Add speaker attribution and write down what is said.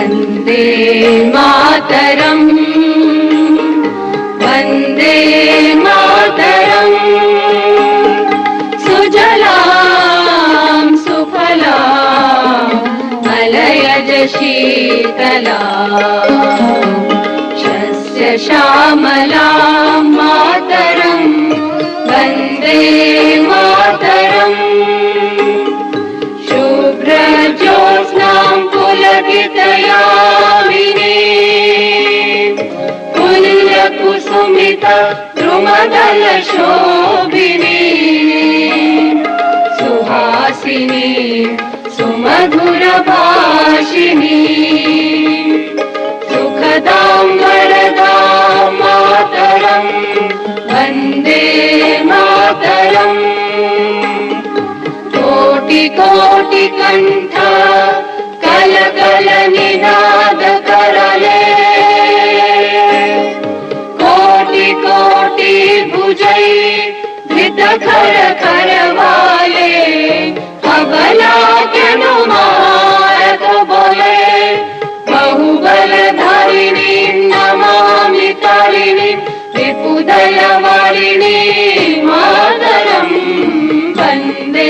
Speaker 1: वन्दे मातरम् वन्दे मातरम् सुजलां सुफलां मलयज शीतलां शस्य श्यामलां मातरम् वन्दे मातरम् शुभ्रज्योत्स्नां पुलकितयामिनीं पुण्यकुसुमिता द्रुमदलशोभिनीं सुहासिनीं सुमधुरभाषिणीं सुखदां वरदां मातरम् वन्दे मातरम् कोटि कोटि कंठ कल कल निनाद करले कोटि कोटि भुजै धृत खर खर वाले अबला अनुमारक बोले बहुबल धारिणी नमामि तारिणी विपुदल वारिणी मातरम् वन्दे